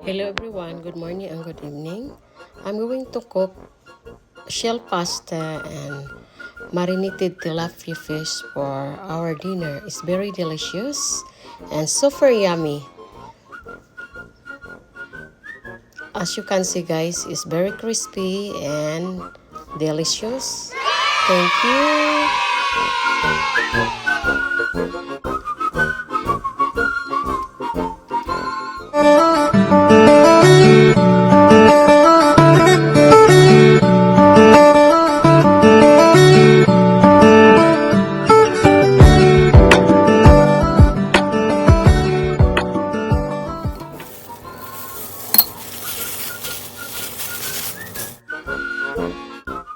Hello everyone, good morning and good evening. I'm going to cook shell pasta and marinated tilapia fish for our dinner. It's very delicious and super yummy. As you can see guys, it's very crispy and delicious. Thank you.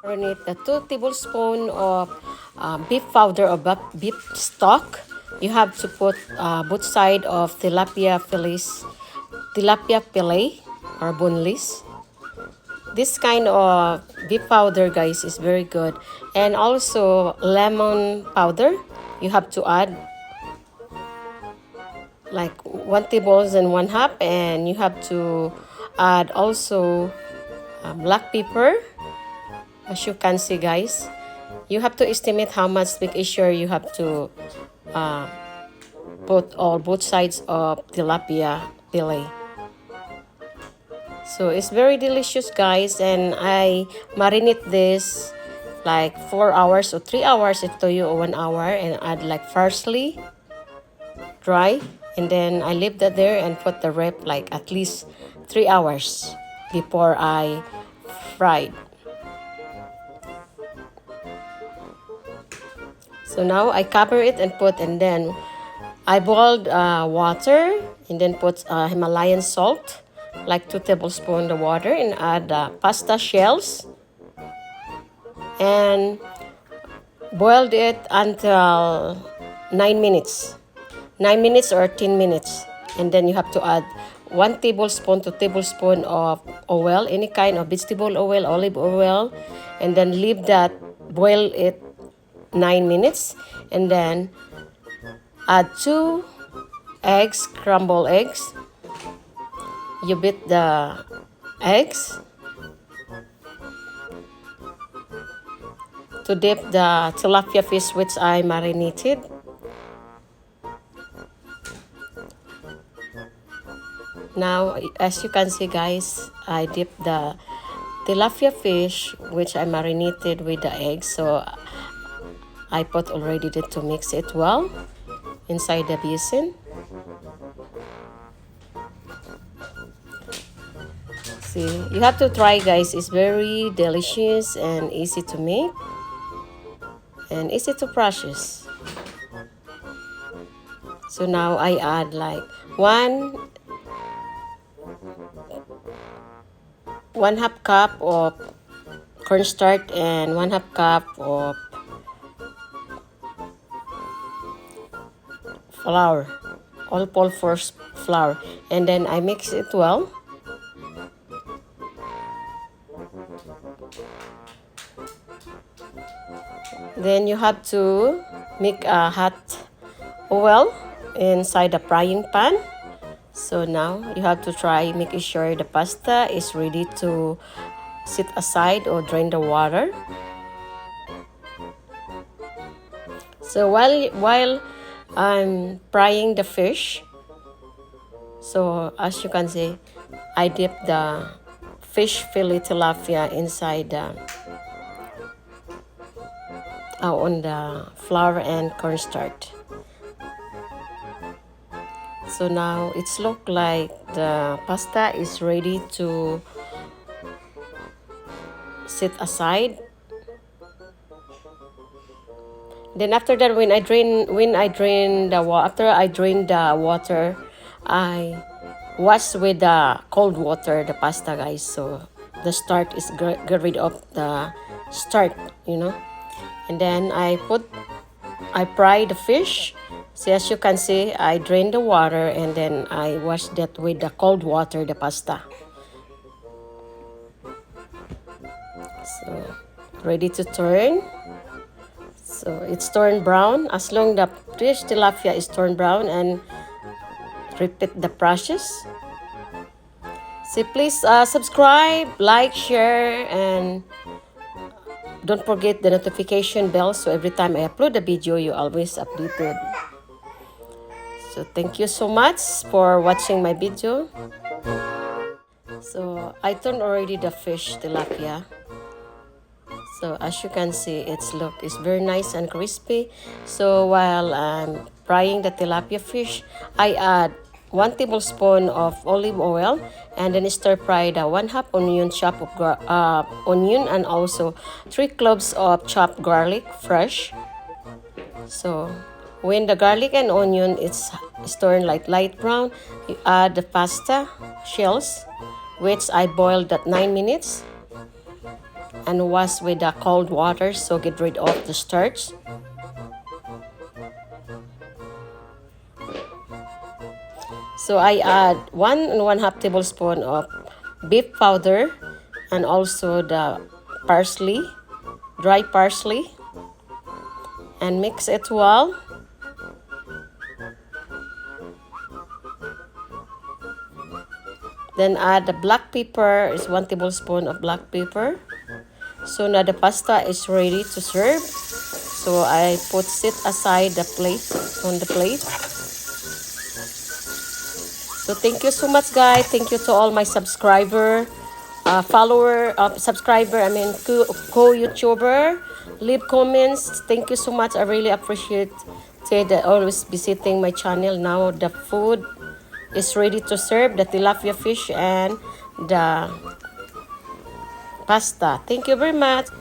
Marinate the 2 tablespoons of beef powder or beef stock. You have to put both side of tilapia fillet or boneless. This kind of beef powder, guys, is very good. And also lemon powder, you have to add like 1 tablespoon and 1/2, and you have to add also black pepper. As you can see guys, you have to estimate how much, make sure you have to put all both sides of tilapia fillet. So it's very delicious guys, and I marinate this like 4 hours or 3 hours to you, or 1 hour, and add like parsley dry, and then I leave that there and put the wrap like at least 3 hours before I fried. So now I cover it and then I boiled water and then put Himalayan salt, like 2 tablespoons of water, and add pasta shells and boiled it until 9 minutes. 9 minutes or 10 minutes. And then you have to add 1 tablespoon to tablespoon of oil, any kind of vegetable oil, olive oil, and then leave that, boil it 9 minutes, and then add 2 eggs, scrambled eggs. You beat the eggs to dip the tilapia fish which I marinated. Now, as you can see guys, I dip the tilapia fish which I marinated with the eggs. So I put already to mix it well inside the basin. See, you have to try guys. It's very delicious and easy to make and easy to process. So now I add like 1/2 cup of cornstarch and 1/2 cup of flour, all-purpose flour, and then I mix it well. Then you have to make a hot oil inside the frying pan. So now you have to try making sure the pasta is ready to sit aside or drain the water. So while I'm frying the fish, so as you can see, I dip the fish fillet tilapia inside on the flour and cornstarch. So now it's look like the pasta is ready to sit aside. Then after that, after I drain the water, I wash with the cold water the pasta guys. So the start is get rid of the start, And then I fry the fish. So as you can see, I drain the water and then I wash that with the cold water, the pasta. So ready to turn. So it's turned brown. As long the fish tilapia is turned brown, and repeat the process. So please subscribe, like, share, and don't forget the notification bell so every time I upload a video, you always updated. So thank you so much for watching my video. So I turned already the fish tilapia. So as you can see, it's very nice and crispy. So while I'm frying the tilapia fish, I add 1 tablespoon of olive oil and then stir fry the 1/2 onion chop of onion and also 3 cloves of chopped garlic fresh. So when the garlic and onion is turned like light brown, you add the pasta shells, which I boiled at 9 minutes and wash with the cold water so get rid of the starch. So I add 1 and 1/2 tablespoon of beef powder and also the parsley, dry parsley, and mix it well. Then add the black pepper, is 1 tablespoon of black pepper. So now the pasta is ready to serve. So I put it aside the plate, on the plate. So thank you so much, guys. Thank you to all my subscriber, co-YouTuber. Leave comments. Thank you so much. I really appreciate it. Always visiting my channel. Now the food is ready to serve, the tilapia fish and the pasta. Thank you very much.